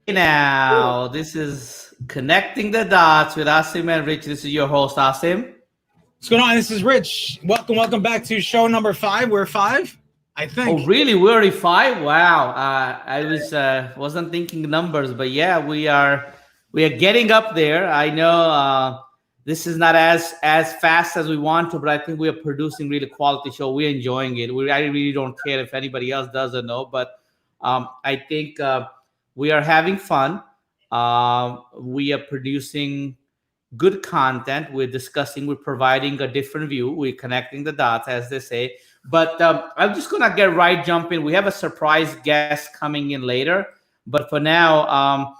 Now, this is Connecting the Dots with Asim and Rich. This is your host, Asim. What's going on? This is Rich. Welcome back to show number 5. We're 5, I Oh, think. really? We're already five? Wow. I wasn't thinking numbers, but yeah, we are getting up there. I know this is not as fast as we want to, but I think we are producing really quality show. We're enjoying it. I really don't care if anybody else does or no, but I think we are having fun. We are producing good content. We're discussing, we're providing a different view, we're connecting the dots, as they say. But I'm just gonna get right jump in. We have a surprise guest coming in later, but for now,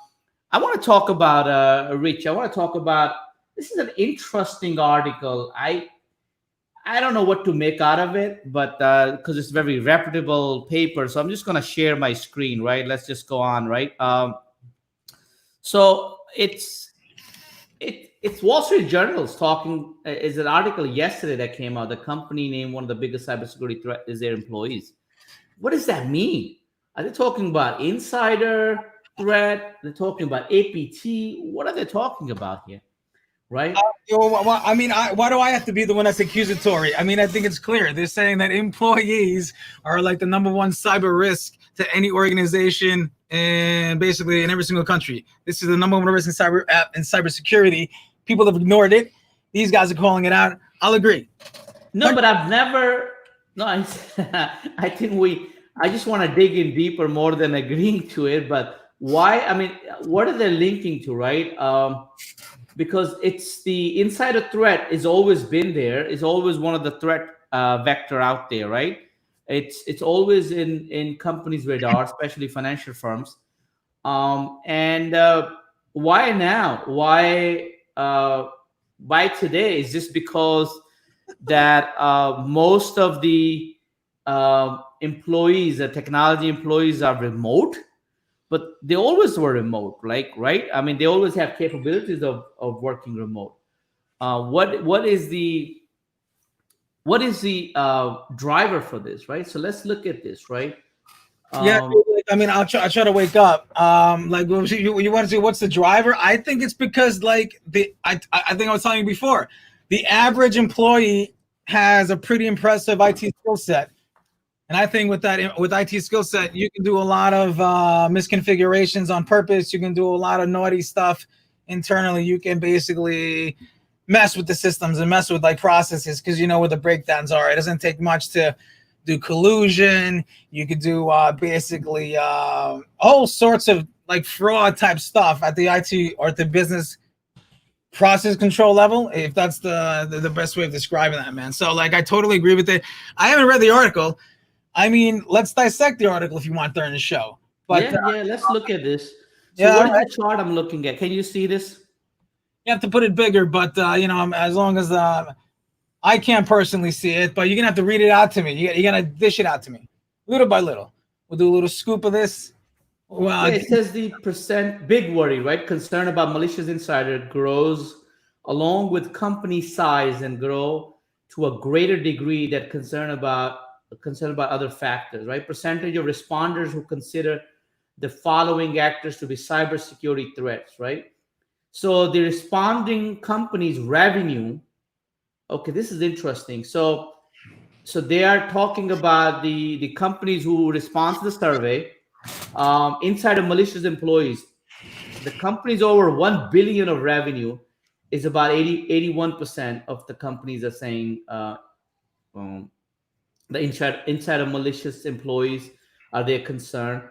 I want to talk about Rich. I want to talk about, this is an interesting article. I don't know what to make out of it, but because it's very reputable paper, so I'm just gonna share my screen. Right, let's just go on. Right. So it's Wall Street Journal's talking. Is an article yesterday that came out. The company named one of the biggest cybersecurity threat is their employees. What does that mean? Are they talking about insider threat? They're talking about APT. What are they talking about here? Right? Why do I have to be the one that's accusatory? I mean, I think it's clear. They're saying that employees are like the number one cyber risk to any organization and basically in every single country. This is the number one risk in cybersecurity. People have ignored it. These guys are calling it out. I'll agree. But I've never. No, I think I just want to dig in deeper more than agreeing to it. But why? I mean, what are they linking to, right? Because it's the insider threat has always been there. It's always one of the threat vector out there, right? It's always in companies' radar, especially financial firms. And why now? Why today? Is this because that most of the employees, the technology employees, are remote? But they always were remote, like, right? I mean, they always have capabilities of working remote. What is the driver for this, right? So let's look at this, right? I mean, I'll try to wake up. Like you want to see what's the driver? I think it's because I think I was telling you before, the average employee has a pretty impressive IT skill set. And I think with IT skill set, you can do a lot of misconfigurations on purpose. You can do a lot of naughty stuff internally. You can basically mess with the systems and mess with processes because you know where the breakdowns are. It doesn't take much to do collusion. You could do basically all sorts of fraud type stuff at the IT or at the business process control level, if that's the best way of describing that, man. So I totally agree with it. I haven't read the article. I mean, let's dissect the article if you want during the show. But let's look at this. So what is the chart I'm looking at? Can you see this? You have to put it bigger, but as long as I can't personally see it, but you're gonna have to read it out to me. You're gonna dish it out to me, little by little. We'll do a little scoop of this. Well, it says the percent big worry, right? Concern about malicious insider grows along with company size and grow to a greater degree that concern about other factors, right? Percentage of responders who consider the following actors to be cybersecurity threats, right? So the responding companies' revenue. Okay, this is interesting. So they are talking about the companies who respond to the survey. Inside of malicious employees, the companies over 1 billion of revenue is about 81% of the companies are saying the inside of malicious employees are their concern.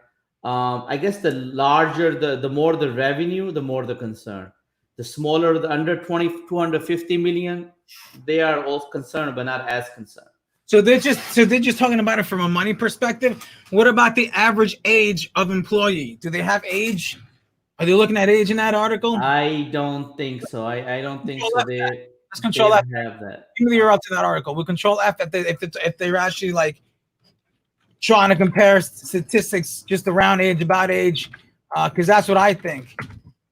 I guess the larger the more the revenue, the more the concern. The smaller, the under 250 million, they are all concerned but not as concerned. So they're just talking about it from a money perspective. What about the average age of employee? Do they have age? Are they looking at age in that article? I don't think so. I don't think so. Let's control F. Have that. Give me the up to that article. We control F if they're actually trying to compare statistics just around age, about age, because that's what I think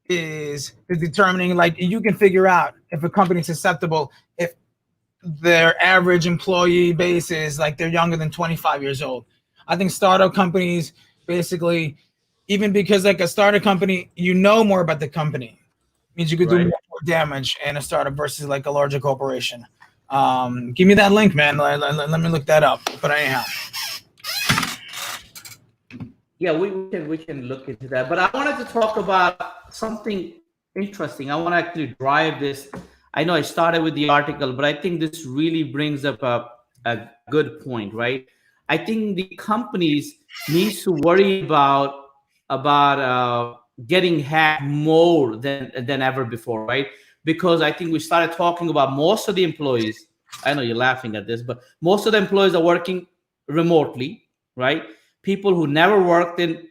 is determining. You can figure out if a company's susceptible if their average employee base is they're younger than 25 years old. I think startup companies basically even because like a startup company, you know more about the company. Means you could do Right. more damage in a startup versus like a larger corporation. Give me that link, man. Let me look that up. But anyhow, Yeah, we can look into that. But I wanted to talk about something interesting. I want to actually drive this. I know I started with the article, but I think this really brings up a good point, right? I think the companies needs to worry about getting hacked more than ever before, right? Because I think we started talking about most of the employees. I know you're laughing at this, but most of the employees are working remotely, right? People who never worked in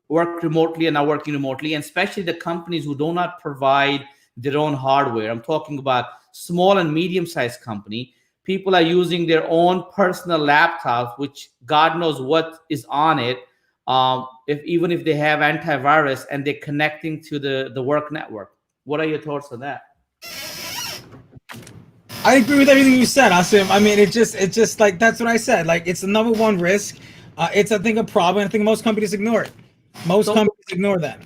work remotely and are working remotely, and especially the companies who do not provide their own hardware. I'm talking about small and medium-sized company. People are using their own personal laptops, which God knows what is on it. If even if they have antivirus and they're connecting to the work network. What are your thoughts on that? I agree with everything you said, Asim. I mean, it's just like that's what I said. Like it's the number one risk. It's I think a problem. I think most companies ignore it. Most So companies ignore that.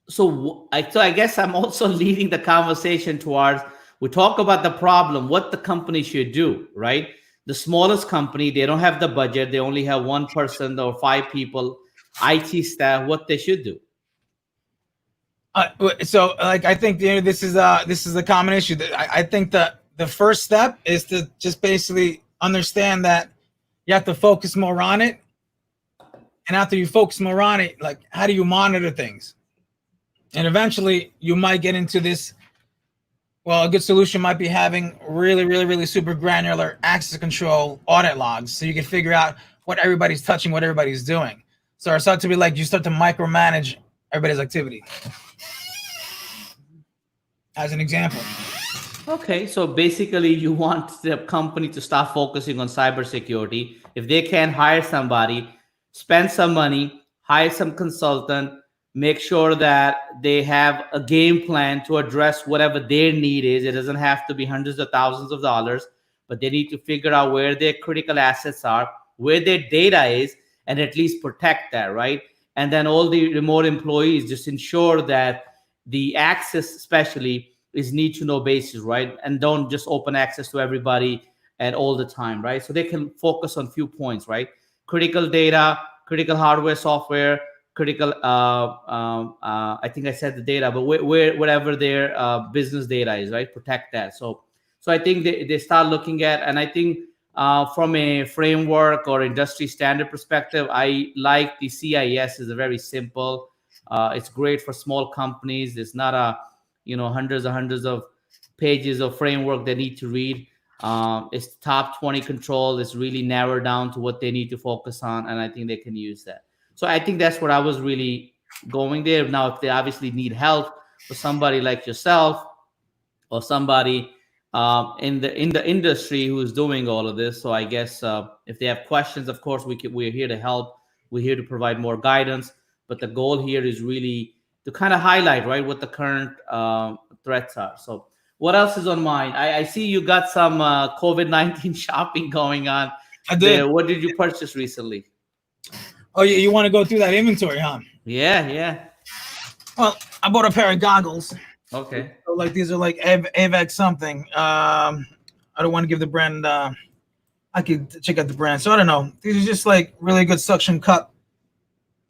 so I guess I'm also leading the conversation towards we talk about the problem, what the company should do, right? The smallest company, they don't have the budget, they only have one person or five people, IT staff, what they should do. So like I think this is a common issue. I think that the first step is to just basically understand that you have to focus more on it, and after you focus more on it, like how do you monitor things? And eventually you might get into this. Well, a good solution might be having really super granular access control audit logs, so you can figure out what everybody's touching, what everybody's doing. So it starts to be like you start to micromanage everybody's activity. As an example. Okay, so basically, you want the company to start focusing on cybersecurity. If they can hire somebody, spend some money, hire some consultant, make sure that they have a game plan to address whatever their need is. It doesn't have to be hundreds of thousands of dollars, but they need to figure out where their critical assets are, where their data is, and at least protect that, right? And then all the remote employees just ensure that the access, especially, is need to know basis, right? And don't just open access to everybody at all the time, right? So they can focus on few points, right? Critical data, critical hardware, software, critical. I think I said the data, but whatever their business data is, right? Protect that. So I think they start looking at, and I think from a framework or industry standard perspective, I like the CIS. Is a very simple. It's great for small companies. It's not a hundreds and hundreds of pages of framework they need to read. It's top 20 control. It's really narrowed down to what they need to focus on, and I think they can use that. So I think that's what I was really going there. Now, if they obviously need help for somebody like yourself or somebody in the industry who's doing all of this, so I guess if they have questions, of course we're here to help. We're here to provide more guidance, but the goal here is really to kind of highlight, right, what the current threats are. So what else is on mind? I see you got some COVID-19 shopping going on I did. there. What did you purchase recently? Oh, you want to go through that inventory, huh? Yeah, yeah. Well, I bought a pair of goggles. Okay. So, like these are like AVEX something. I don't want to give the brand. I could check out the brand. So I don't know. These are just like really good suction cup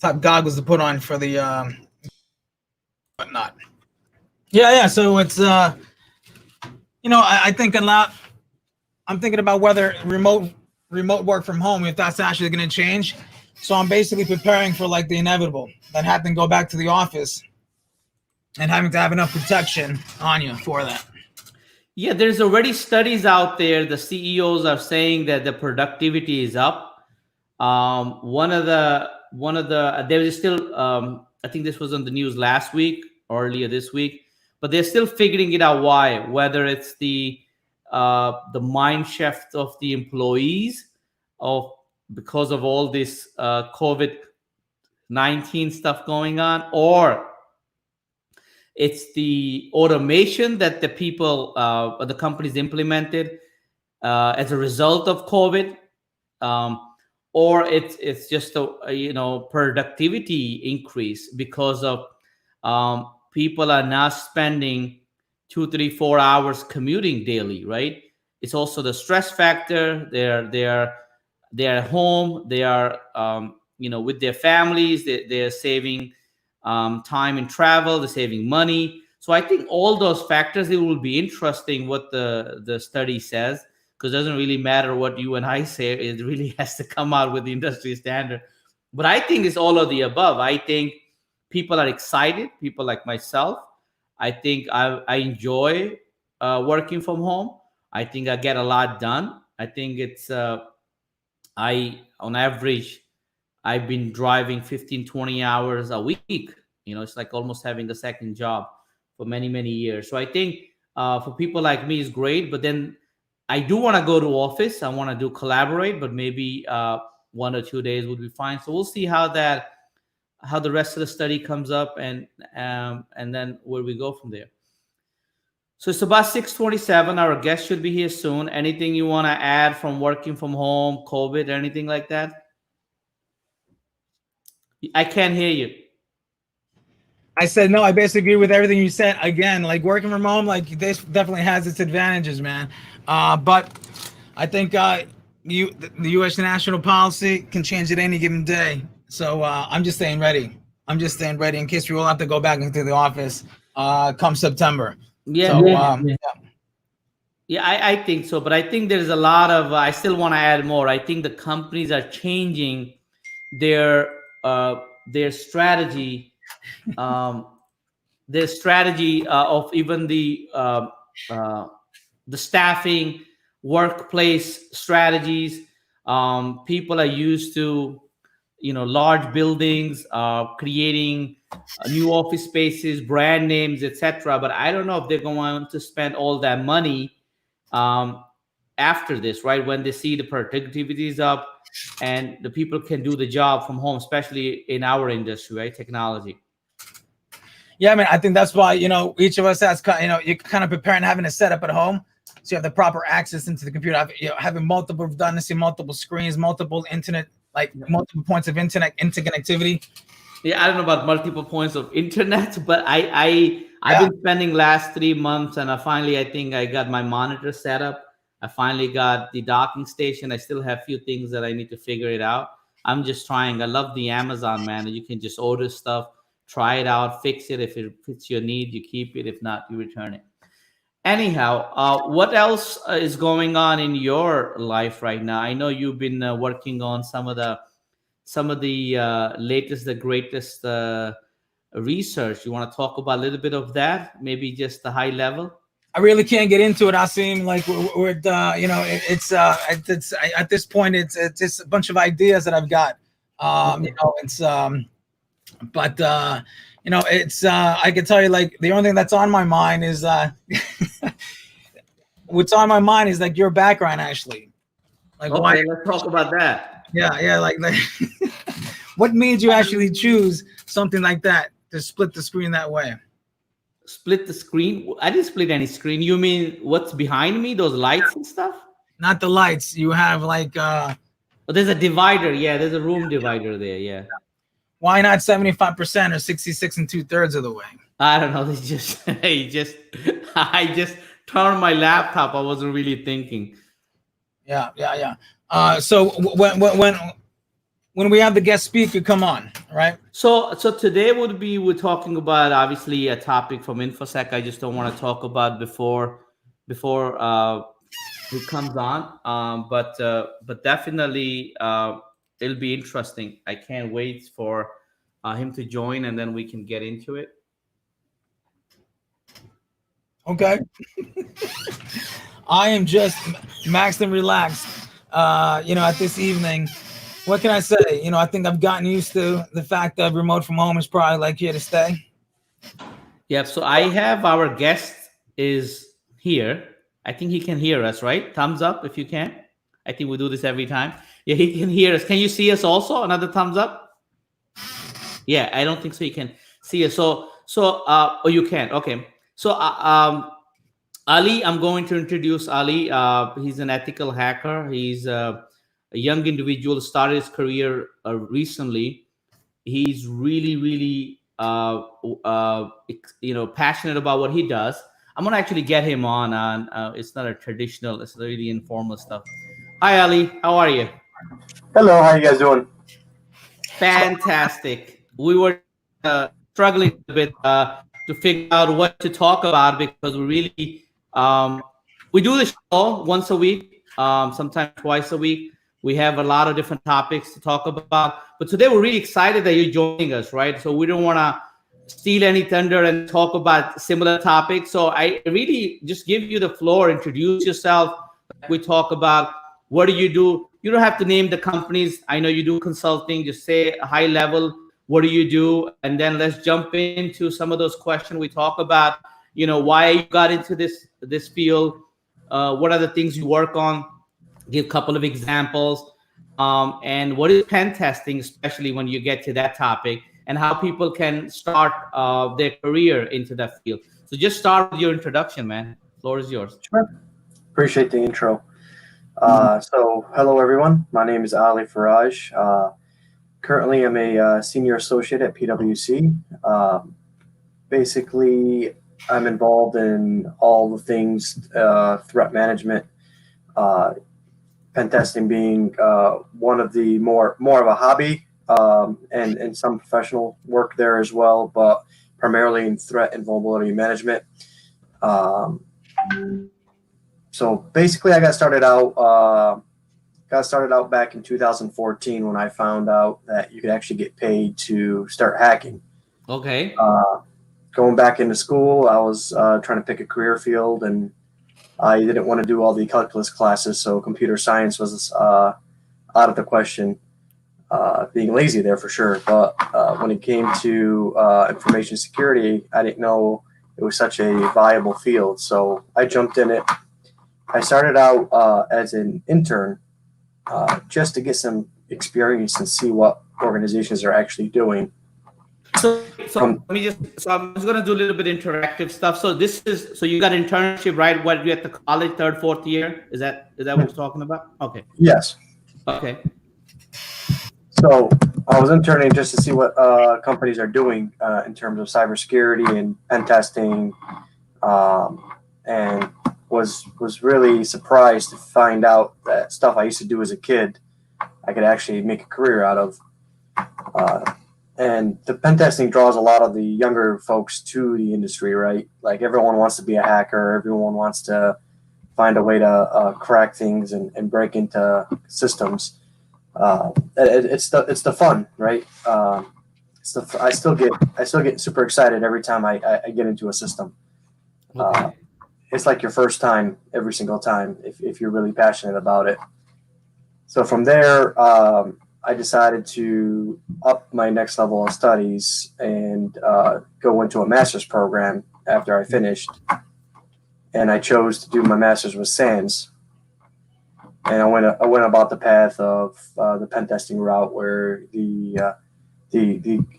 type goggles to put on for the whatnot. Yeah. So it's I think a lot. I'm thinking about whether remote work from home, if that's actually going to change. So I'm basically preparing for like the inevitable that having to go back to the office and having to have enough protection on you for that. Yeah, there's already studies out there. The CEOs are saying that the productivity is up. One of the there is still I think this was on the news last week, earlier this week, but they're still figuring it out why. Whether it's the mind shift of the employees of because of all this COVID-19 stuff going on, or it's the automation that the people or the companies implemented as a result of COVID, um, or it's just a productivity increase because of people are now spending 2 3 4 hours commuting daily, right? It's also the stress factor. They're home, they are with their families, they're saving time in travel, they're saving money. So I think all those factors, it will be interesting what the study says, because it doesn't really matter what you and I say, it really has to come out with the industry standard. But I think it's all of the above. I think people are excited, people like myself. I think I enjoy working from home. I think I get a lot done. I think it's I on average I've been driving 15 20 hours a week. It's like almost having a second job for many many years. So I think for people like me is great. But then I do want to go to office. I want to do collaborate, but maybe 1 or 2 days would be fine. So we'll see how the rest of the study comes up, and then where we go from there. So it's about 6:27. Our guest should be here soon. Anything you want to add from working from home, COVID, anything like that? I can't hear you. I said no. I basically agree with everything you said. Again, like working from home, like this definitely has its advantages, man. But I think the U.S. national policy can change at any given day. So I'm just staying ready. I'm just staying ready in case we all have to go back into the office come September. Yeah, So yeah, I think so. But I think there's a lot of. I still want to add more. I think the companies are changing their their strategy, um, their strategy of even uh, the staffing, workplace strategies. People are used to large buildings, creating new office spaces, brand names, etc. But I don't know if they're going to spend all that money um, after this, right? When they see the productivity is up and the people can do the job from home, especially in our industry, right? Technology. yeah, I mean, I think that's why each of us has you're kind of preparing having a setup at home, so you have the proper access into the computer. Having multiple redundancy, multiple screens, multiple internet, like multiple points of interconnectivity. Yeah, I don't know about multiple points of internet, but I've been spending last 3 months, and I think I got my monitor set up. I finally got the docking station. I still have a few things that I need to figure it out. I'm just trying. I love the Amazon, man. You can just order stuff, try it out, fix it. If it fits your need, you keep it. If not, you return it. Anyhow, what else is going on in your life right now? I know you've been working on some of the latest, the greatest research. You want to talk about a little bit of that? Maybe just the high level. I really can't get into it. I seem like we're at this point it's just a bunch of ideas that I've got. It's but it's I can tell you, like, the only thing that's on my mind is what's on my mind is like your background, actually. Like, Okay, why? let's talk about that. Yeah, like what made you actually choose something like that to split the screen that way? Split the screen? I didn't split any screen. You mean what's behind me? Those lights and stuff? Not the lights. You have like Oh, there's a divider. Yeah, there's a room divider there. Yeah. why not 75% or 66 and 2/3 of the way? I don't know. It's just I just turned my laptop. I wasn't really thinking. Yeah. So when we have the guest speaker come on, right? So today we're talking about obviously a topic from InfoSec. I just don't want to talk about before he comes on. But definitely it'll be interesting. I can't wait for him to join, and then we can get into it. Okay. I am just maxed and relaxed. At this evening. What can I say? I think I've gotten used to the fact that remote from home is probably like here to stay. Yeah. So I have our guest is here. I think he can hear us, right? Thumbs up if you can. I think we do this every time. Yeah, he can hear us. Can you see us also? Another thumbs up. Yeah, I don't think so. You can see us. Oh, you can. Okay. So Ali, I'm going to introduce Ali. He's an ethical hacker. He's a young individual, started his career recently. He's really, really, passionate about what he does. I'm gonna actually get him on. It's not a traditional; it's really informal stuff. Hi, Ali. How are you? Hello, how you guys doing? Fantastic. We were struggling a bit to figure out what to talk about because um, we do the show once a week, sometimes twice a week. We have a lot of different topics to talk about. But today we're really excited that you're joining us, right? So we don't want to steal any thunder and talk about similar topics. So I really just give you the floor, introduce yourself. Like we talk about what do you do? You don't have to name the companies. I know you do consulting. Just say a high level. What do you do? And then let's jump into some of those questions. We talk about, why you got into this field. What are the things you work on? Give a couple of examples. And what is pen testing, especially when you get to that topic, and how people can start their career into that field. So just start with your introduction, man. Floor is yours. Sure. Appreciate the intro. So, hello everyone. My name is Ali Faraj. Currently, I'm a senior associate at PwC. Basically, I'm involved in all the things threat management, pen testing being one of the more of a hobby, and some professional work there as well, but primarily in threat and vulnerability management. Um, so basically, I got started out back in 2014 when I found out that you could actually get paid to start hacking. Okay. Going back into school, I was trying to pick a career field, and I didn't want to do all the calculus classes, so computer science was out of the question. Being lazy there for sure, but when it came to information security, I didn't know it was such a viable field, so I jumped in it. I started out as an intern just to get some experience and see what organizations are actually doing. So I'm just gonna do a little bit interactive stuff. So you got internship, right? What you at the college, third, fourth year? Is that what you're talking about? Okay. Yes. Okay. So I was interning just to see what companies are doing in terms of cybersecurity and pen testing, and was really surprised to find out that stuff I used to do as a kid, I could actually make a career out of. And the pen testing draws a lot of the younger folks to the industry, right? Like everyone wants to be a hacker, everyone wants to find a way to crack things and break into systems. It's the fun, right? I still get super excited every time I get into a system. Okay. It's like your first time every single time if you're really passionate about it. So from there, I decided to up my next level of studies and go into a master's program after I finished. And I chose to do my master's with SANS. And I went about the path of the pen testing route, where the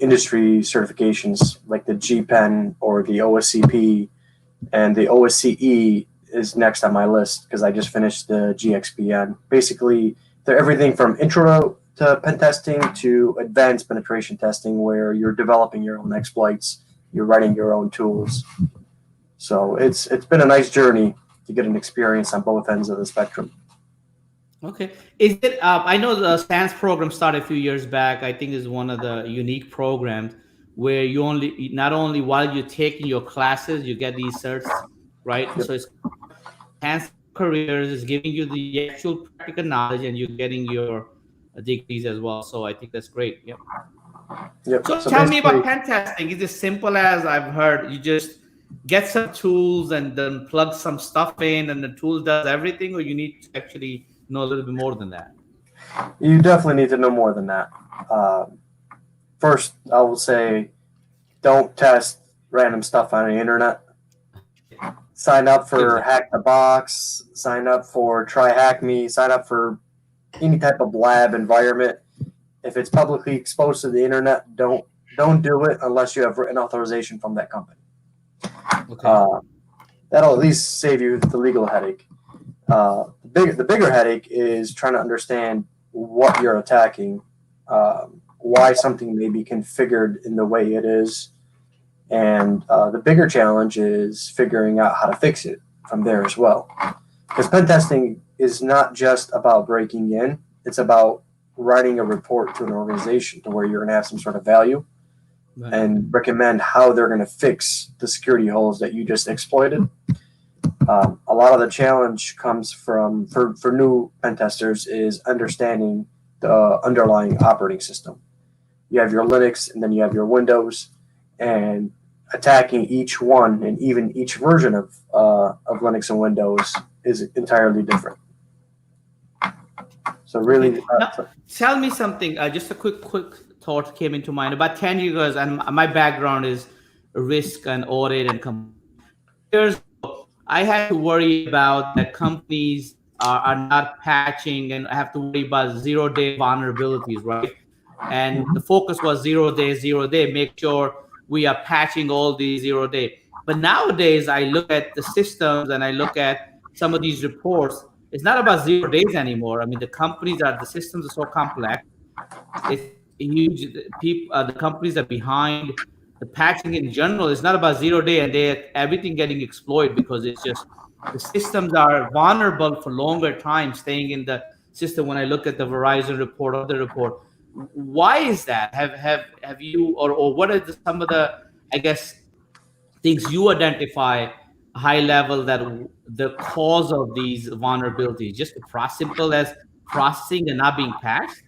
industry certifications like the GPen or the OSCP and the OSCE is next on my list because I just finished the GXPN. Basically, they're everything from intro to pen testing to advanced penetration testing, where you're developing your own exploits, you're writing your own tools. So it's been a nice journey to get an experience on both ends of the spectrum. Okay. Is it? I know the SANS program started a few years back. I think is one of the unique programs where not only while you're taking your classes, you get these certs, right? Yep. So it's enhancing careers, is giving you the actual practical knowledge, and you're getting your degrees as well. So I think that's great. Yep. Yep. So So tell me about basically, pen testing. Is it simple as I've heard? You just get some tools and then plug some stuff in, and the tool does everything, or you need to actually know a little bit more than that? you definitely need to know more than that. First, I will say, don't test random stuff on the internet. Sign up for Exactly. Hack the Box. Sign up for Try Hack Me. Sign up for any type of lab environment. If it's publicly exposed to the internet, don't do it unless you have written authorization from that company. Okay. That'll at least save you the legal headache. The bigger headache is trying to understand what you're attacking, why something may be configured in the way it is, and the bigger challenge is figuring out how to fix it from there as well. Because pen testing is not just about breaking in; it's about writing a report to an organization to where you're going to have some sort of value Right. and recommend how they're going to fix the security holes that you just exploited. A lot of the challenge comes from for new pen testers is understanding the underlying operating system. You have your Linux and then you have your Windows, and attacking each one and even each version of Linux and Windows is entirely different. So really, Now, tell me something. Just a quick thought came into mind. About 10 years, and my background is risk and audit and years ago, I had to worry about that companies are not patching and I have to worry about 0 day vulnerabilities, right? And the focus was 0 day, 0 day, make sure we are patching all these 0 day. But nowadays, I look at the systems and I look at some of these reports. It's not about 0 days anymore. I mean, the systems are so complex. It's huge. The companies are behind. The patching in general is not about 0 day and they everything getting exploited because it's just the systems are vulnerable for longer time staying in the system. When I look at the Verizon report, other report, why is that? Have you or what are some of the, I guess, things you identify high level that the cause of these vulnerabilities just simple as processing and not being patched?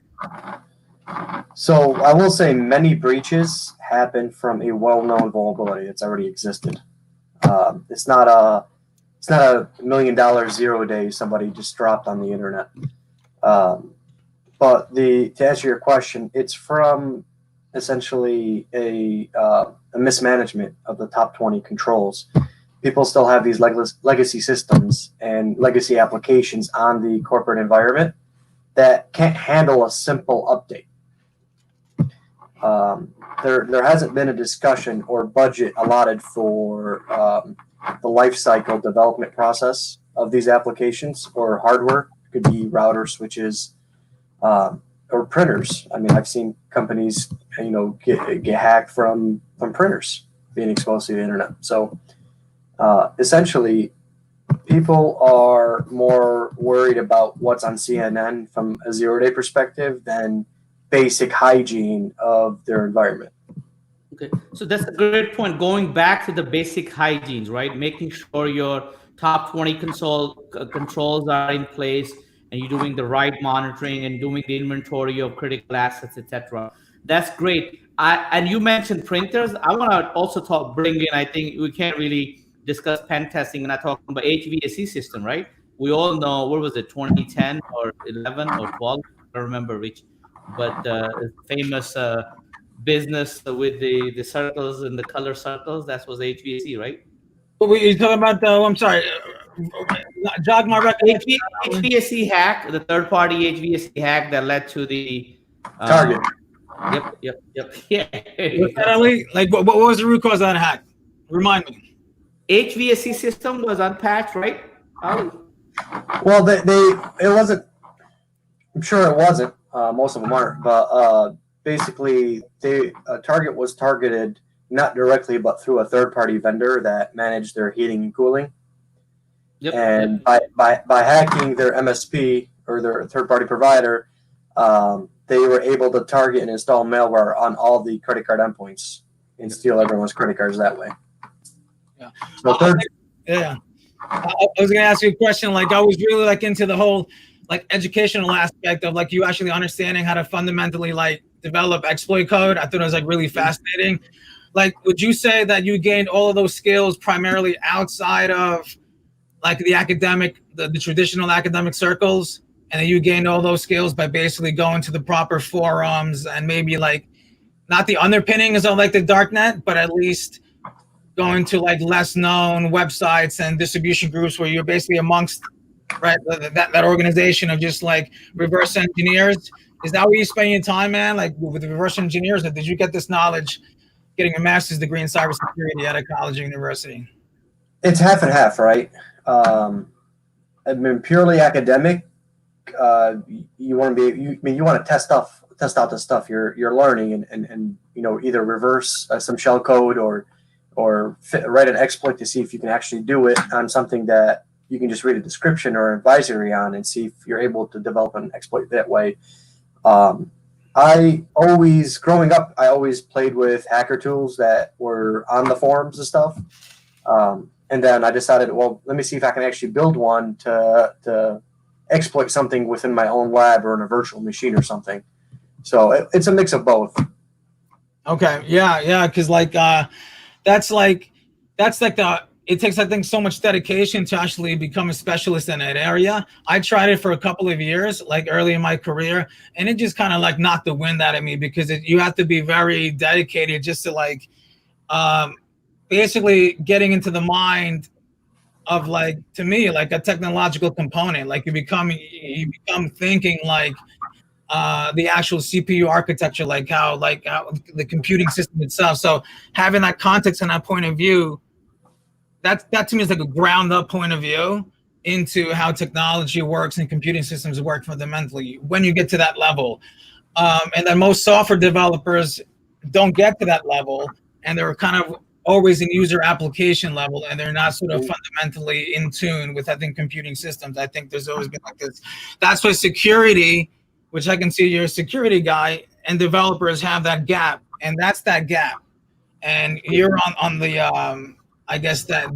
so I will say many breaches happen from a well-known vulnerability that's already existed. It's not a $1 million 0 day somebody just dropped on the internet. But to answer your question, it's from essentially a mismanagement of the top 20 controls. People still have these legacy systems and legacy applications on the corporate environment that can't handle a simple update. There hasn't been a discussion or budget allotted for the life cycle development process of these applications or hardware. It could be router switches or printers. I mean, I've seen companies, get hacked from printers being exposed to the internet. So essentially, people are more worried about what's on CNN from a 0 day perspective than basic hygiene of their environment. Okay, so that's a great point. Going back to the basic hygienes, right? Making sure your top 20 controls are in place and you're doing the right monitoring and doing the inventory of critical assets, etc. That's great. And you mentioned printers. I want to also bring in, I think we can't really discuss pen testing and not talking about HVAC system, right? We all know, what was it, 2010 or 11 or 12? I don't remember which, but famous business with the circles and the color circles. That was HVAC, right? What were you talking about? I'm sorry. Jog my recollection. HVAC hack, the third party HVAC hack that led to the Target. Yep. Yeah. Like, what was the root cause of that hack? Remind me. HVAC system was unpatched, right, Ali? Well, it wasn't. I'm sure it wasn't. Most of them aren't, but basically, Target was targeted not directly, but through a third-party vendor that managed their heating and cooling. Yep. And by hacking their MSP or their third-party provider, they were able to target and install malware on all the credit card endpoints and steal everyone's credit cards that way. Yeah. So yeah. I was going to ask you a question. Like, I was really into the whole educational aspect of you actually understanding how to fundamentally develop exploit code. I thought it was really fascinating. Would you say that you gained all of those skills primarily outside of the traditional academic circles, and then you gained all those skills by basically going to the proper forums and maybe not the underpinnings of the darknet, but at least going to less known websites and distribution groups where you're basically amongst that organization of just reverse engineers? Is that where you spend your time, man? With the reverse engineers, or did you get this knowledge getting a master's degree in cybersecurity at a college or university? It's half and half, right? I mean, purely academic, you want to be you want to test out the stuff you're learning, and either reverse some shell code or write an exploit to see if you can actually do it on something that you can just read a description or advisory on and see if you're able to develop an exploit that way. Growing up, I always played with hacker tools that were on the forums and stuff. And then I decided, well, let me see if I can actually build one to exploit something within my own lab or in a virtual machine or something. So it's a mix of both. Okay. Yeah. Because it takes, I think, so much dedication to actually become a specialist in that area. I tried it for a couple of years, like early in my career, and it just kind of like knocked the wind out of me because you have to be very dedicated just to basically getting into the mind of, like, to me, like a technological component. Like you become thinking like the actual CPU architecture, like how the computing system itself. So having that context and that point of view, that to me is like a ground up point of view into how technology works and computing systems work fundamentally when you get to that level. And then most software developers don't get to that level, and they're kind of always in user application level, and they're not sort of fundamentally in tune with, I think, computing systems. I think there's always been like this. That's why security, which I can see you're a security guy, and developers have that gap, and that's that gap. And you're on the I guess that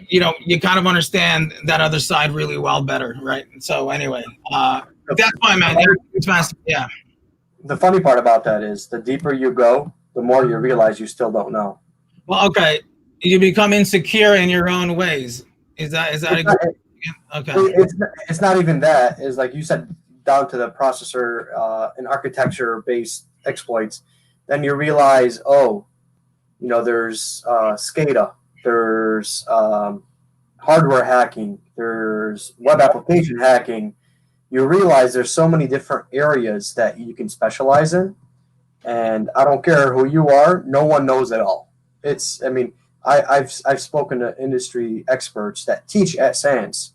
you kind of understand that other side really well better, right? So anyway, that's fine, man. It's fast. Yeah. The funny part about that is the deeper you go, the more you realize you still don't know. Well, okay, you become insecure in your own ways. Is that a good? Okay. It's not even that. Is like you said, down to the processor and architecture based exploits. Then you realize, there's SCADA, there's hardware hacking, there's web application hacking. You realize there's so many different areas that you can specialize in, and I don't care who you are, no one knows it all. I've spoken to industry experts that teach at SANS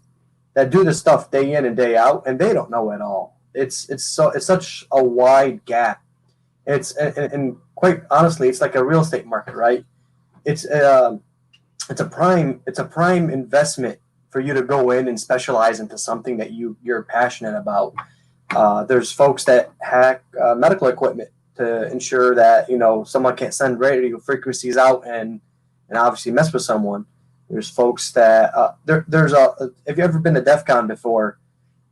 that do this stuff day in and day out, and they don't know it all. It's such a wide gap. And quite honestly, it's like a real estate market, right? It's a prime investment for you to go in and specialize into something that you're passionate about. There's folks that hack medical equipment to ensure that someone can't send radio frequencies out and obviously mess with someone. There's folks that if you've ever been to DEF CON before,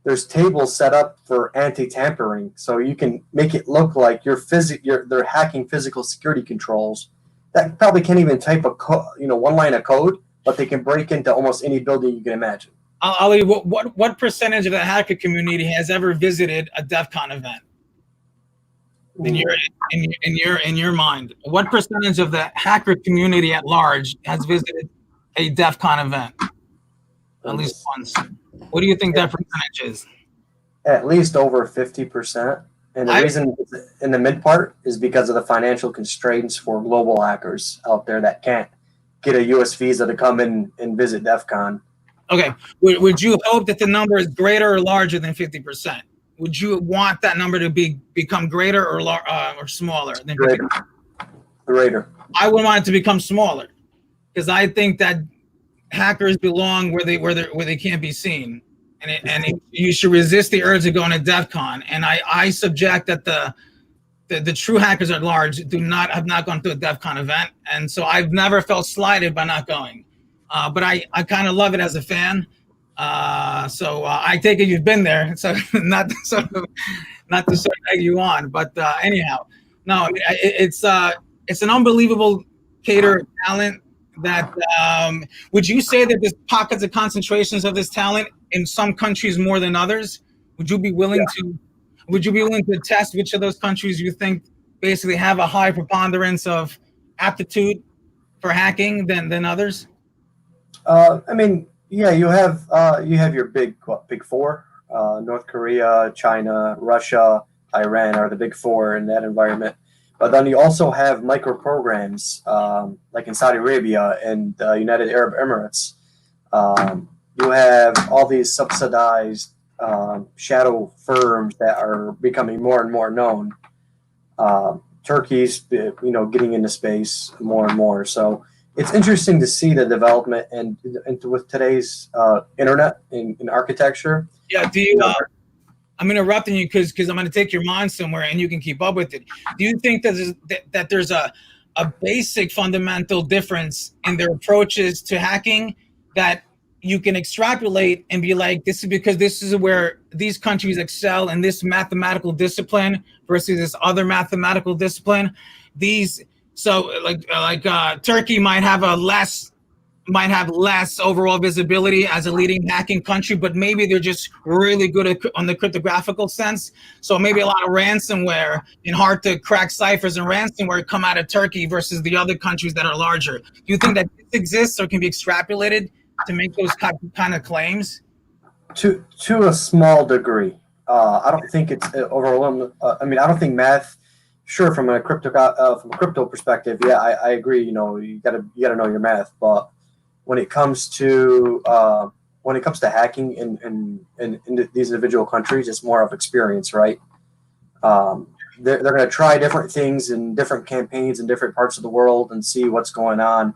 there's tables set up for anti-tampering, so you can make it look like they're hacking physical security controls that probably can't even type one line of code, but they can break into almost any building you can imagine. Ali, what percentage of the hacker community has ever visited a DEF CON event? In your mind, what percentage of the hacker community at large has visited a DEF CON event at least once? What do you think that percentage is? At least over 50%. And the reason in the mid part is because of the financial constraints for global hackers out there that can't get a US visa to come in and visit DEF CON. Okay. Would you hope that the number is greater or larger than 50%? Would you want that number to become greater or smaller than 50%? Greater. I would want it to become smaller, because I think that hackers belong where they can't be seen, and you should resist the urge of going to DEF CON. And I subject that the true hackers at large have not gone to a DEF CON event, and so I've never felt slighted by not going. But I kind of love it as a fan. So I take it you've been there, so not to sort of egg you on, but anyhow, no, I mean, it's an unbelievable cater of talent. That would you say that there's pockets of concentrations of this talent in some countries more than others? Would you be willing to test which of those countries you think basically have a high preponderance of aptitude for hacking than others? You have your big four. North Korea, China, Russia, Iran are the big four in that environment. But then you also have micro programs like in Saudi Arabia and United Arab Emirates. you have all these subsidized shadow firms that are becoming more and more known. Turkey's, getting into space more and more. So it's interesting to see the development and with today's internet in architecture. Yeah. Do you? I'm interrupting you because I'm going to take your mind somewhere, and you can keep up with it. Do you think that there's a basic fundamental difference in their approaches to hacking that you can extrapolate and be like, this is because this is where these countries excel in this mathematical discipline versus this other mathematical discipline? Turkey might have less overall visibility as a leading hacking country, but maybe they're just really good on the cryptographical sense. So maybe a lot of ransomware and hard to crack ciphers and ransomware come out of Turkey versus the other countries that are larger. Do you think that this exists or can be extrapolated to make those kind of claims? To a small degree. I don't think it's overwhelming. I don't think math. Sure, from a crypto perspective, yeah, I agree. You gotta know your math, but when it comes to hacking in these individual countries, it's more of experience, right? They're going to try different things in different campaigns in different parts of the world and see what's going on.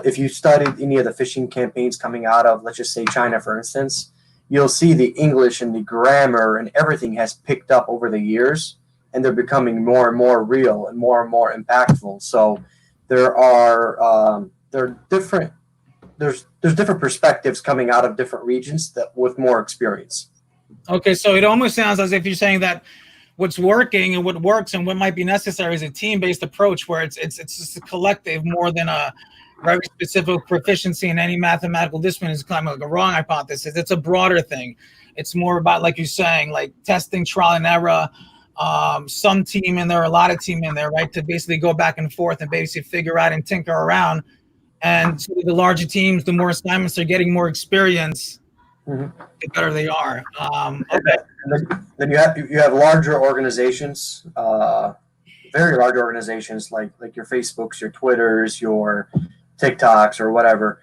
If you studied any of the phishing campaigns coming out of, let's just say, China, for instance, you'll see the English and the grammar and everything has picked up over the years, and they're becoming more and more real and more impactful. So there's different perspectives coming out of different regions that with more experience. Okay, so it almost sounds as if you're saying that what's working and what works and what might be necessary is a team-based approach where it's just a collective more than a very specific proficiency in any mathematical discipline is kind of like a wrong hypothesis. It's a broader thing. It's more about, like you're saying, like testing, trial and error, some team in there, a lot of team in there, right? To basically go back and forth and basically figure out and tinker around. And so the larger teams, the more assignments they're getting, more experience, the better they are. Okay. Then you have larger organizations, very large organizations like your Facebooks, your Twitters, your TikToks, or whatever.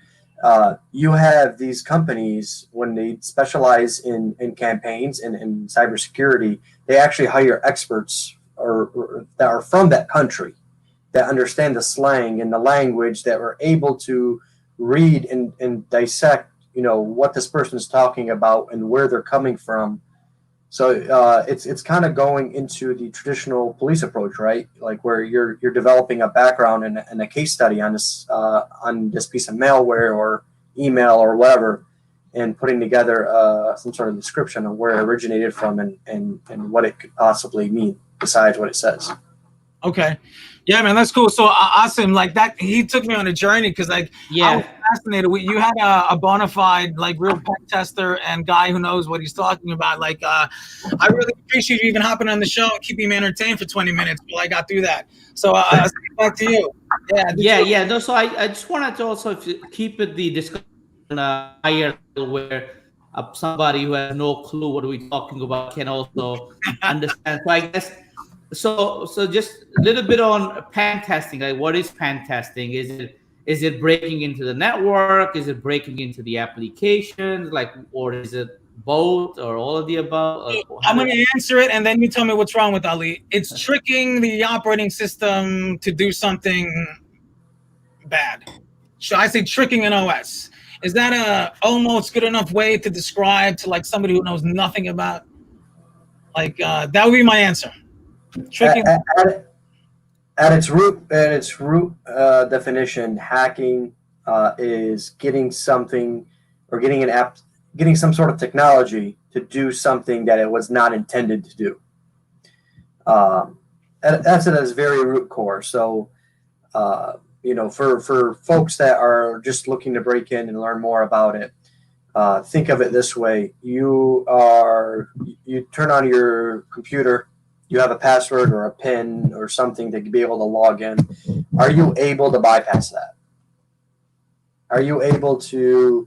You have these companies when they specialize in campaigns and in cybersecurity, they actually hire experts or that are from that country, that understand the slang and the language, that are able to read and dissect, what this person is talking about and where they're coming from. So it's kind of going into the traditional police approach, right? Like where you're developing a background and a case study on this piece of malware or email or whatever, and putting together some sort of description of where it originated from and what it could possibly mean besides what it says. Okay. Yeah, man, that's cool. So Asim, like that, he took me on a journey because I was fascinated. You had a bona fide, like real pen tester and guy who knows what he's talking about. Like, I really appreciate you even hopping on the show and keeping me entertained for 20 minutes while I got through that. So back to you. Yeah. No, so I just wanted to also keep it the discussion higher level where somebody who has no clue what we're talking about can also understand. So I guess. So just a little bit on pen testing. Like, what is pen testing? Is it breaking into the network? Is it breaking into the applications? Like, or is it both or all of the above? I'm going to answer it, and then you tell me what's wrong with Ali. It's tricking the operating system to do something bad. Should I say tricking an OS? Is that a almost good enough way to describe to like somebody who knows nothing about? Like that would be my answer. At its root definition, hacking is getting something or getting some sort of technology to do something that it was not intended to do. That's at its very root core. So, for folks that are just looking to break in and learn more about it, think of it this way: you turn on your computer. You have a password or a PIN or something to be able to log in. Are you able to bypass that? Are you able to,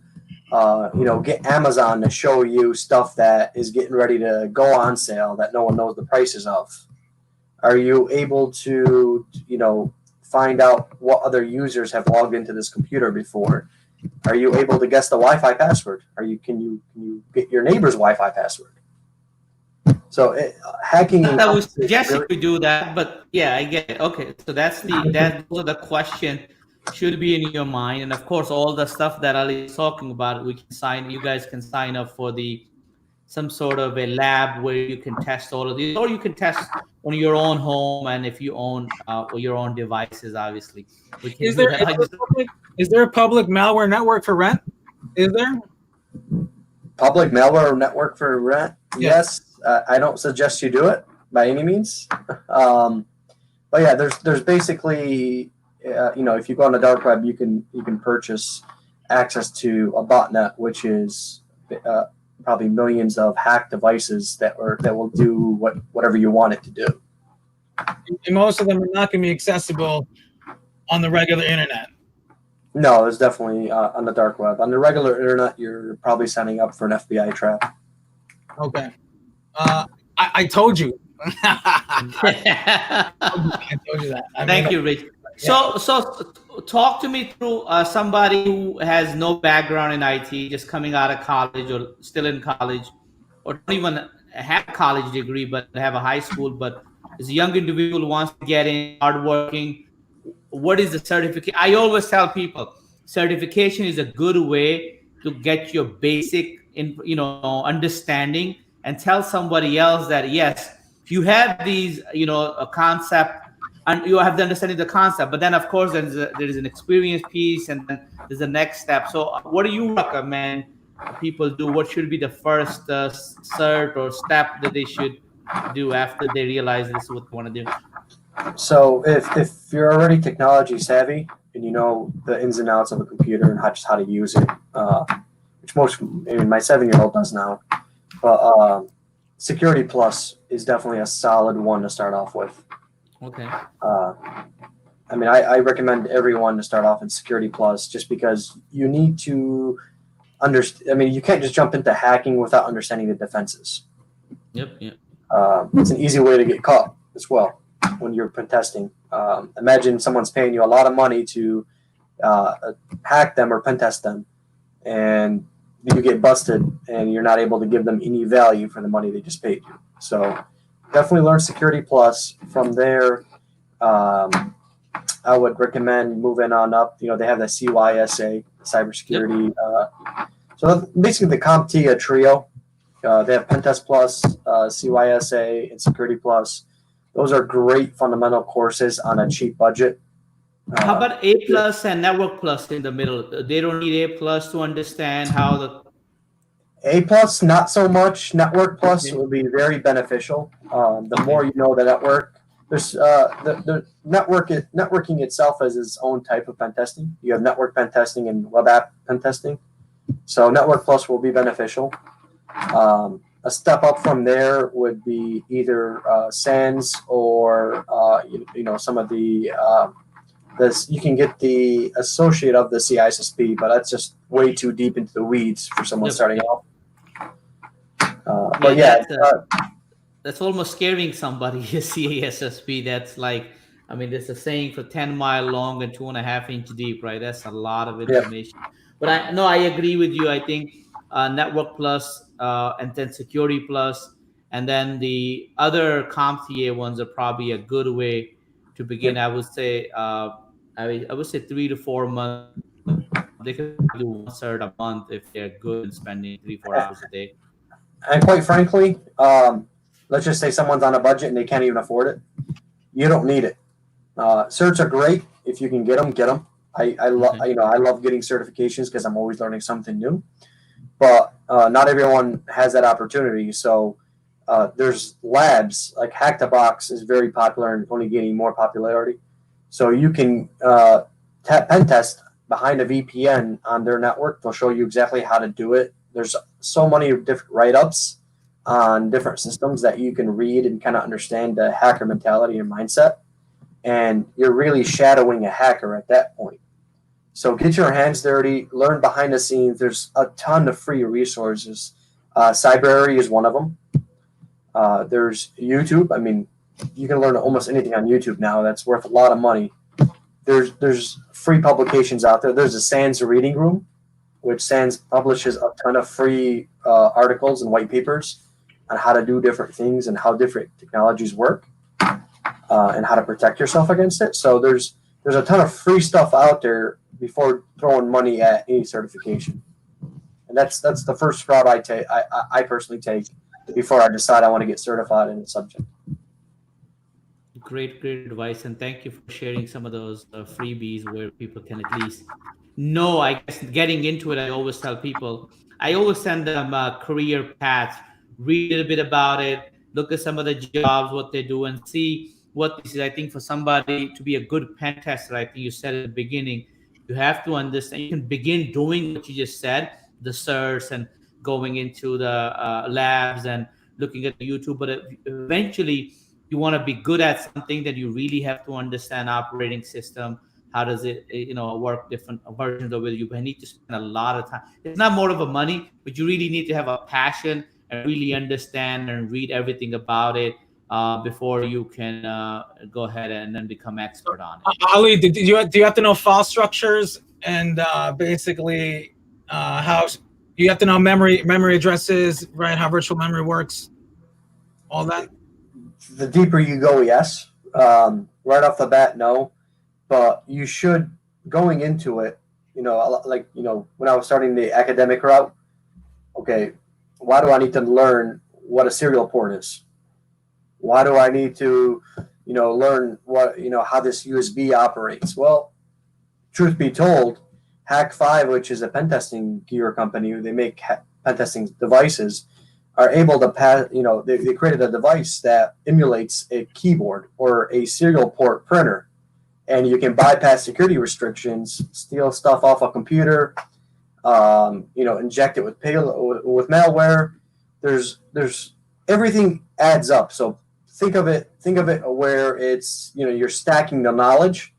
get Amazon to show you stuff that is getting ready to go on sale that no one knows the prices of? Are you able to, find out what other users have logged into this computer before? Are you able to guess the Wi-Fi password? Can you get your neighbor's Wi-Fi password? So hacking Not and that we competition suggest really. you do that, but yeah, I get it. Okay, so those are the question should be in your mind, and of course, all the stuff that Ali is talking about, we can sign. You guys can sign up for the some sort of a lab where you can test all of these, or you can test on your own home, and if you own your own devices, obviously, we can Is do there that. I just is there a public malware network for rent? Is there? Public malware network for rent? Yeah. Yes. I don't suggest you do it by any means. But yeah, there's basically if you go on the dark web, you can purchase access to a botnet, which is probably millions of hacked devices that will do whatever you want it to do. And most of them are not going to be accessible on the regular internet. No, it's definitely on the dark web. On the regular internet, you're probably signing up for an FBI trap. Okay. I told you. I told you that. Thank you, Rich. So talk to me through somebody who has no background in IT, just coming out of college or still in college, or don't even have a college degree, but have a high school, but is a young individual who wants to get in, hardworking. What is the certificate? I always tell people certification is a good way to get your basic understanding, and tell somebody else that yes, if you have these a concept and you have the understanding of the concept, but then of course there is an experience piece, and then there's the next step. So what do you recommend people do? What should be the first cert or step that they should do after they realize this is what they want to do? So if you're already technology savvy and you know the ins and outs of a computer and how to use it, which my 7-year-old does now, but Security Plus is definitely a solid one to start off with. Okay. I recommend everyone to start off in Security Plus just because you need to understand. I mean, you can't just jump into hacking without understanding the defenses. Yep. It's an easy way to get caught as well when you're pen testing. Imagine someone's paying you a lot of money to hack them or pen test them, and you get busted and you're not able to give them any value for the money they just paid you. So definitely learn Security Plus. From there, I would recommend moving on up. They have the CYSA, cybersecurity. Yep. So basically the CompTIA trio. They have Pentest Plus, CYSA, and Security Plus. Those are great fundamental courses on a cheap budget. How about A plus and Network Plus in the middle? They don't need A plus to understand how the A plus, not so much. Network Plus will be very beneficial. The more you know the network, there's the networking itself has its own type of pen testing. You have network pen testing and web app pen testing. So Network Plus will be beneficial. A step up from there would be either SANS or some of the you can get the associate of the CISSP, but that's just way too deep into the weeds for someone starting off. But that's almost scaring somebody. CISSP. That's like, there's a saying for 10-mile long and 2.5-inch deep, right? That's a lot of information. Yep. But I agree with you. I think Network Plus and then Security Plus, and then the other CompTIA ones are probably a good way to begin. Yep. I would say 3 to 4 months. They could do one cert a month if they're good and spending 3-4 hours a day. And quite frankly, let's just say someone's on a budget and they can't even afford it. You don't need it. Certs are great if you can get them. Get them. I love getting certifications because I'm always learning something new. But not everyone has that opportunity. So there's labs like Hack the Box is very popular and only gaining more popularity. So you can pen test behind a VPN on their network. They'll show you exactly how to do it. There's so many different write-ups on different systems that you can read and kind of understand the hacker mentality and mindset. And you're really shadowing a hacker at that point. So get your hands dirty, learn behind the scenes. There's a ton of free resources. Cybrary is one of them. There's YouTube. You can learn almost anything on YouTube now. That's worth a lot of money. There's free publications out there. There's a SANS reading room which SANS publishes a ton of free articles and white papers on how to do different things and how different technologies work, and how to protect yourself against it. So there's a ton of free stuff out there before throwing money at any certification. And that's the first route I personally take before I decide I want to get certified in a subject. Great advice, and thank you for sharing some of those freebies where people can at least know. I guess getting into it, I always tell people, I always send them career paths, read a little bit about it, look at some of the jobs, what they do, and see what this is. I think for somebody to be a good pen tester, I think you said at the beginning, you have to understand. You can begin doing what you just said, the certs and going into the labs and looking at the YouTube, but eventually you want to be good at something that you really have to understand operating system. How does it work, different versions of it. You need to spend a lot of time. It's not more of a money, but you really need to have a passion and really understand and read everything about it before you can go ahead and then become expert on it. Ali, do you have to know file structures and basically how you have to know memory addresses, right? How virtual memory works, all that. The deeper you go, yes. Right off the bat, no. But you should, going into it, when I was starting the academic route, okay, why do I need to learn what a serial port is? Why do I need to, learn what, how this USB operates? Well, truth be told, Hack5, which is a pen testing gear company, they make pen testing devices, are able to pass, they created a device that emulates a keyboard or a serial port printer. And you can bypass security restrictions, steal stuff off a computer, inject it with malware. There's everything adds up. So think of it where it's, you're stacking the knowledge.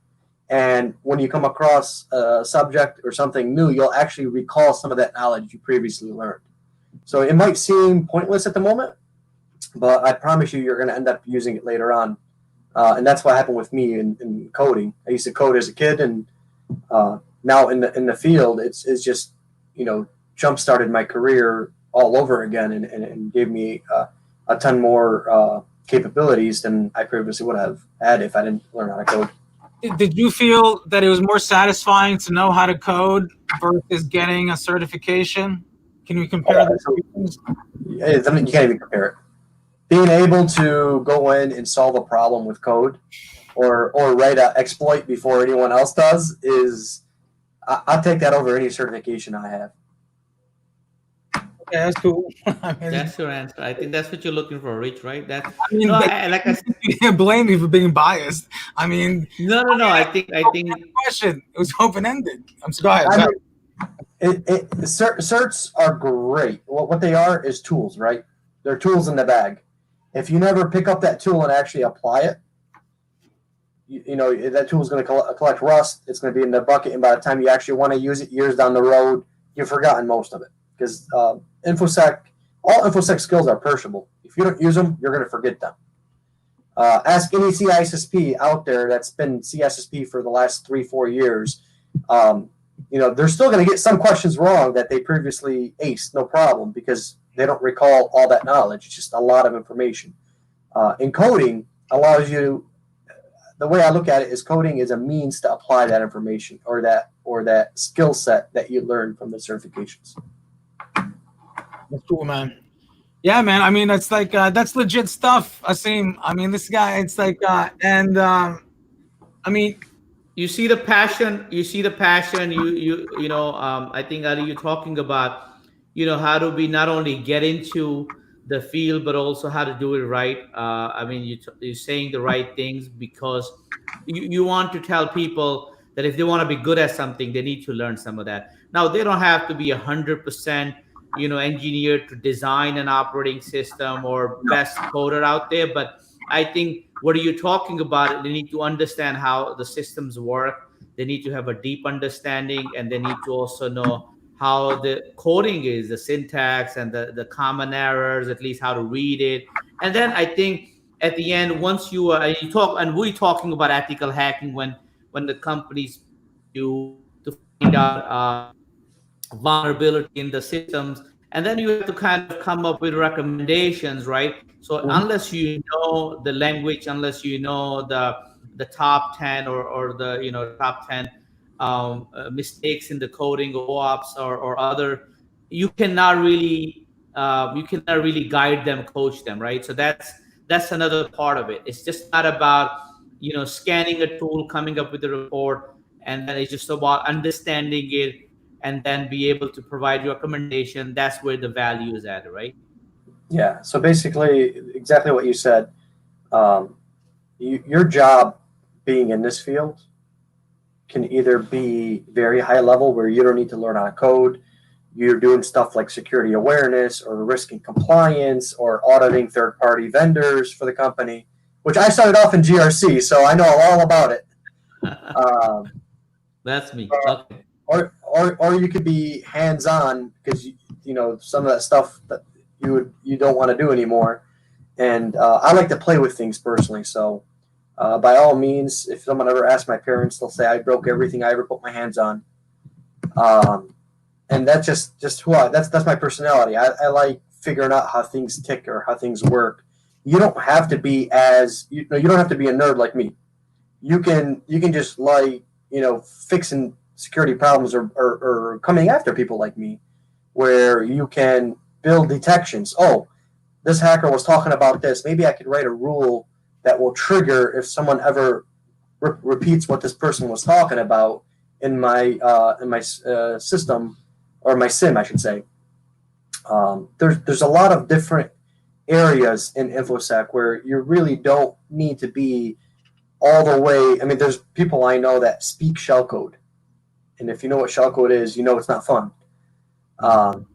And when you come across a subject or something new, you'll actually recall some of that knowledge you previously learned. So it might seem pointless at the moment, but I promise you're going to end up using it later on. And that's what happened with me in coding. I used to code as a kid, and now in the field, it's just, jump started my career all over again and gave me a ton more capabilities than I previously would have had if I didn't learn how to code. Did you feel that it was more satisfying to know how to code versus getting a certification? Can we compare those two things? You can't even compare it. Being able to go in and solve a problem with code or write an exploit before anyone else does I'll take that over any certification I have. Okay, that's cool. That's your answer. I think that's what you're looking for, Rich, right? I mean, like I said, you can't blame me for being biased. I mean, no. I think question. It was open ended. Go ahead. Certs are great. What they are is tools, right? They're tools in the bag. If you never pick up that tool and actually apply it, that tool is going to collect rust. It's going to be in the bucket, and by the time you actually want to use it years down the road, you've forgotten most of it. Because all InfoSec skills are perishable. If you don't use them, you're going to forget them. Ask any CISSP out there that's been CISSP for the last 3-4 years. They're still going to get some questions wrong that they previously aced, no problem, because they don't recall all that knowledge. It's just a lot of information. And coding allows you, the way I look at it is coding is a means to apply that information or that skill set that you learned from the certifications. That's cool, man. Yeah, man. I mean, that's like that's legit stuff, Asim. I mean, this guy, it's like, I mean, you see the passion. I think Ali, you're talking about, how to be not only get into the field, but also how to do it right. I mean, you're saying the right things because you want to tell people that if they want to be good at something, they need to learn some of that. Now, they don't have to be 100%, engineered to design an operating system or best coder out there. But I think what are you talking about? They need to understand how the systems work. They need to have a deep understanding, and they need to also know how the coding is, the syntax and the common errors, at least how to read it. And then I think at the end, once you talk, and we're talking about ethical hacking when the companies you to find out vulnerability in the systems, and then you have to kind of come up with recommendations, right? So Mhm. unless you know the language, unless you know the top 10 or the top 10 mistakes in the coding or ops or other, you cannot really guide them, coach them, right? So that's another part of it. It's just not about scanning a tool, coming up with a report, and then it's just about understanding it and then be able to provide your recommendation. That's where the value is at, right? Yeah. So basically, exactly what you said. Um, your job being in this field can either be very high level where you don't need to learn how to code. You're doing stuff like security awareness or risk and compliance or auditing third party vendors for the company, which I started off in GRC, so I know all about it. Um, That's me. Okay. or you could be hands on because some of that stuff that you don't want to do anymore. And I like to play with things personally, so by all means, if someone ever asks my parents, they'll say I broke everything I ever put my hands on. Um, and that's just who that's my personality. I like figuring out how things tick or how things work. You don't have to be you don't have to be a nerd like me. You can just like fixing security problems or coming after people like me, where you can build detections. Oh, this hacker was talking about this. Maybe I could write a rule that will trigger if someone ever repeats what this person was talking about in my system, or my sim, I should say. There's a lot of different areas in infosec where you really don't need to be all the way. I mean, there's people I know that speak shellcode, and if you know what shellcode is, you know it's not fun. Um,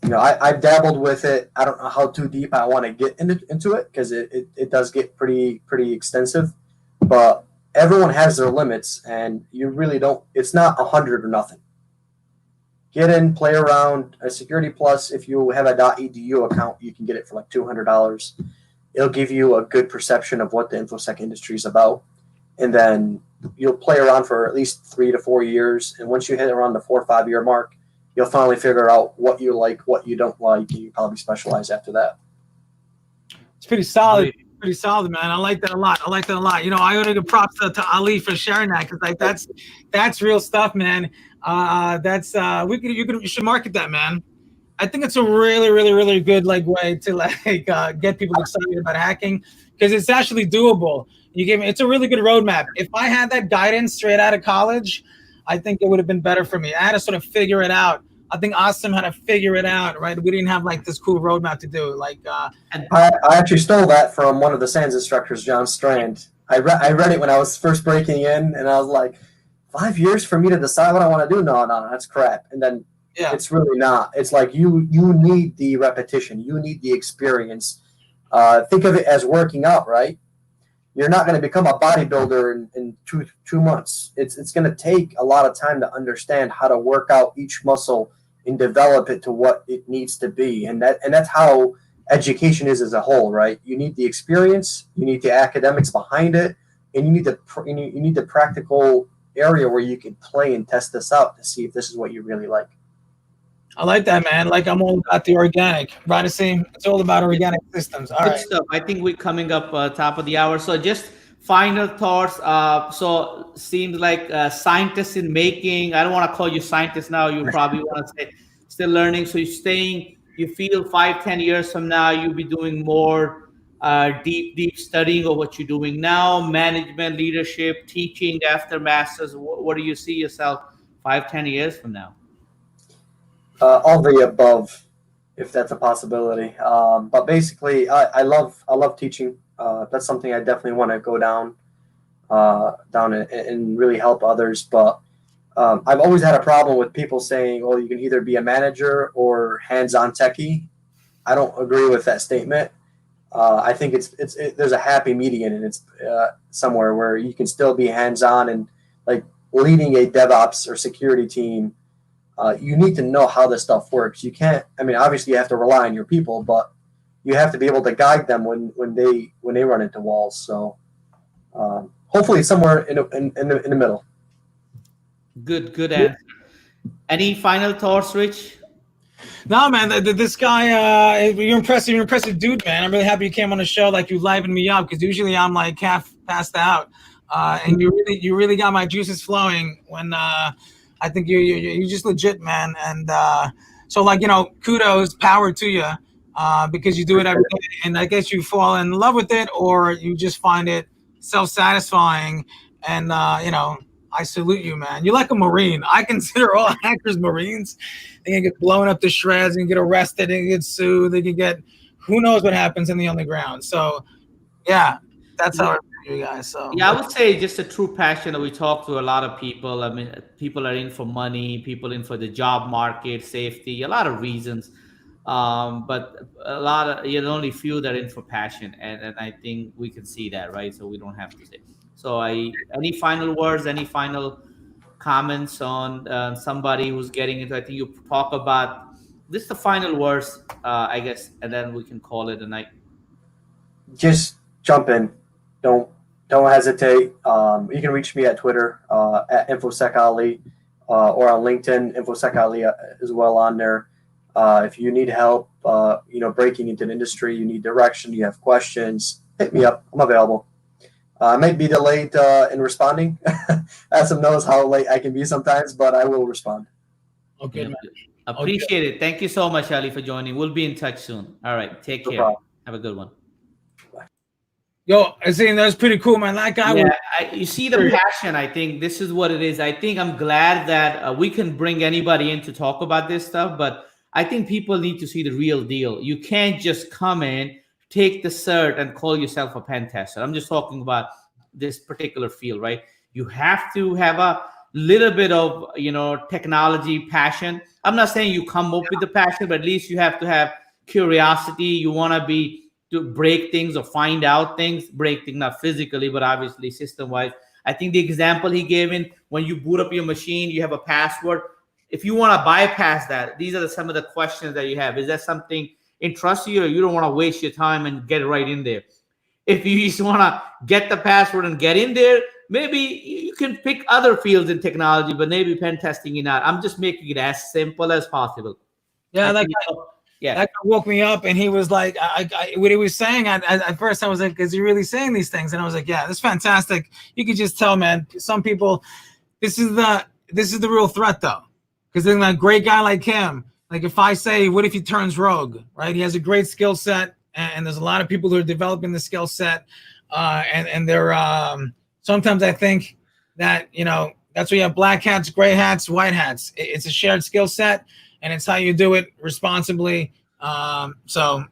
I've dabbled with it. I don't know how too deep I want to get into it because it does get pretty extensive. But everyone has their limits, and you really don't. It's not 100 or nothing. Get in, play around. A Security Plus, if you have a .edu account, you can get it for like $200. It'll give you a good perception of what the infosec industry is about, and then you'll play around for at least 3 to 4 years. And once you hit around the 4 or 5 year mark, you'll finally figure out what you like, what you don't like, and you probably specialize after that. It's pretty solid. Great. Pretty solid, man. I like that a lot. I like that a lot. I gotta give props to Ali for sharing that because like that's real stuff, man. That's you should market that, man. I think it's a really, really, really good like way to get people excited about hacking because it's actually doable. It's a really good roadmap. If I had that guidance straight out of college, I think it would have been better for me. I had to sort of figure it out. I think Asim had to figure it out, right? We didn't have like this cool roadmap to do. And I actually stole that from one of the SANS instructors, John Strand. I read it when I was first breaking in, and I was like, 5 years for me to decide what I want to do? No, that's crap. And then Yeah. it's really not. It's like you need the repetition. You need the experience. Think of it as working out, right? You're not going to become a bodybuilder in 2 months. It's going to take a lot of time to understand how to work out each muscle and develop it to what it needs to be. And that's how education is as a whole, right? You need the experience, you need the academics behind it, and you need the practical area where you can play and test this out to see if this is what you really like. I like that, man. Like I'm all about the organic, right? Asim? It's all about organic systems. All good right. stuff. I think we're coming up top of the hour. So just final thoughts. So seems like scientists in making. I don't want to call you scientists now. You probably want to say still learning. So you're staying. You feel 5, 10 years from now you'll be doing more deep studying of what you're doing now, management, leadership, teaching after masters. What do you see yourself 5, 10 years from now? All the above, if that's a possibility. But basically, I love teaching. That's something I definitely want to go down and really help others. But I've always had a problem with people saying, "Oh, you can either be a manager or hands-on techie." I don't agree with that statement. I think there's a happy median, and it's somewhere where you can still be hands-on and like leading a DevOps or security team. You need to know how this stuff works. You can't. I mean, obviously, you have to rely on your people, but you have to be able to guide them when they run into walls. So hopefully, somewhere in the middle. Good answer. Any final thoughts, Rich? No, man, this guy, you're impressive. You're an impressive dude, man. I'm really happy you came on the show. Like, you livened me up because usually I'm like half passed out, and you really got my juices flowing. When I think you're just legit, man. And so, like, kudos, power to you, because you do it every day. And I guess you fall in love with it, or you just find it self-satisfying. And I salute you, man. You're like a Marine. I consider all hackers Marines. They can get blown up to shreds, they can get arrested, they can get sued, they can get who knows what happens in the underground. So yeah, that's how I view you guys. So Yeah, I would say just a true passion. We talk to a lot of people. I mean, people are in for money, people in for the job market, safety, a lot of reasons. But a lot of, only few that are in for passion, and I think we can see that, right? So we don't have to say. So any final words, any final comments on somebody who's getting into? I think you talk about this is the final words, I guess, and then we can call it a night. Just jump in. Don't don't hesitate. You can reach me at Twitter at InfoSecAli or on LinkedIn, InfoSecAli as well on there. If you need help, breaking into the industry, you need direction, you have questions, hit me up. I'm available. I might be delayed in responding. Asim knows how late I can be sometimes, but I will respond. okay, man. Appreciate it. Thank you so much, Ali, for joining. We'll be in touch soon. All right. Take No care. problem. Have a good one. Yo, I seen that was pretty cool, man. That guy was You see the passion. I think this is what it is. I think I'm glad that we can bring anybody in to talk about this stuff, but I think people need to see the real deal. You can't just come in, take the cert, and call yourself a pen tester. I'm just talking about this particular field, right? You have to have a little bit of technology passion. I'm not saying you come up with the passion, but at least you have to have curiosity. You want to be to break things or find out things, break things not physically, but obviously system wise. I think the example he gave in when you boot up your machine, you have a password. If you want to bypass that, these are some of the questions that you have. Is that something interests you, or you don't want to waste your time and get right in there? If you just want to get the password and get in there, maybe you can pick other fields in technology, but maybe pen testing you're not. I'm just making it as simple as possible. yeah, that Yeah. guy woke me up, and he was like, what he was saying. At first, I was like, "Is he really saying these things?" And I was like, "Yeah, this is fantastic." You could just tell, man. Some people, this is the real threat, though, because then a great guy like him, like if I say, "What if he turns rogue?" Right? He has a great skill set, and there's a lot of people who are developing the skill set, and they're sometimes I think that that's why you have black hats, gray hats, white hats. It's a shared skill set, and it's how you do it responsibly. So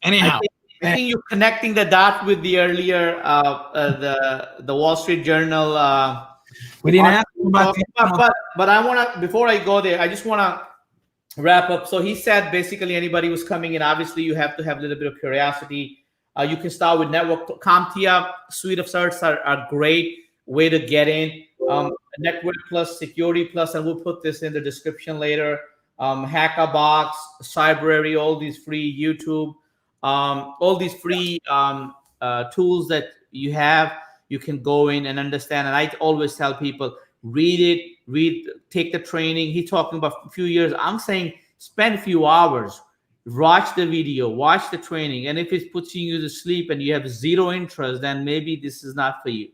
anyhow, I think you're connecting the dot with the earlier the Wall Street Journal. we didn't ask about But I want to, before I go there, I just want to wrap up. So he said basically anybody who's coming in, obviously you have to have a little bit of curiosity. You can start with network. CompTIA suite of certs are great way to get in. Network Plus, Security Plus, and we'll put this in the description later. Hackerbox, Cybrary, all these free YouTube, all these free tools that you have, you can go in and understand. And I always tell people, take the training. He's talking about a few years. I'm saying spend a few hours, watch the video, watch the training. And if it's putting you to sleep and you have zero interest, then maybe this is not for you.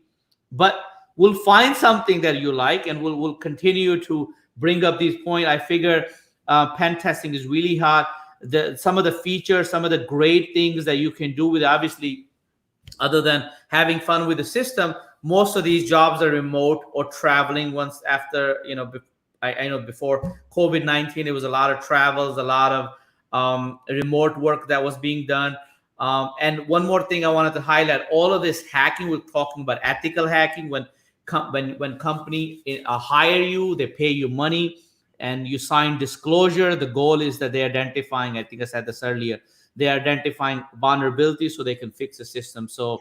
But we'll find something that you like, and we'll continue to bring up these points. I figure pen testing is really hot. Some of the features, some of the great things that you can do with, obviously, other than having fun with the system, most of these jobs are remote or traveling. Once after, I know before COVID-19, there was a lot of travels, a lot of remote work that was being done. And one more thing I wanted to highlight: all of this hacking, we're talking about ethical hacking. When company hire you, they pay you money, and you sign disclosure. The goal is that they're identifying, I think I said this earlier, they're identifying vulnerabilities so they can fix the system. So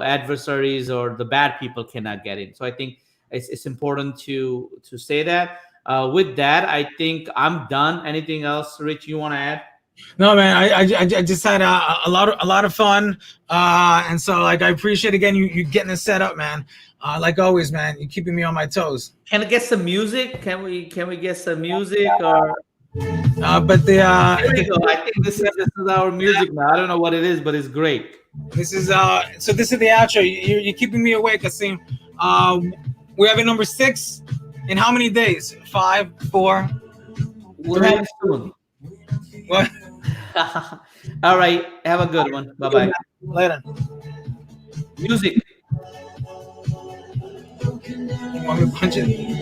adversaries or the bad people cannot get in. So I think it's important to say that. With that, I think I'm done. Anything else, Rich, you want to add? No, man, I just had a lot of fun, and so like I appreciate again you getting this set up, man. Like always, man, you keeping me on my toes. Can I get some music? Can we get some music or? But Here we go. I think this is our music now. I don't know what it is, but it's great. this is so this is the outro. You're keeping me awake, Asim. We're having number 6 in how many days? 5, 4. We'll have it soon. What? All right. Have a good one. Bye bye. Later. Music. You want me to punch it?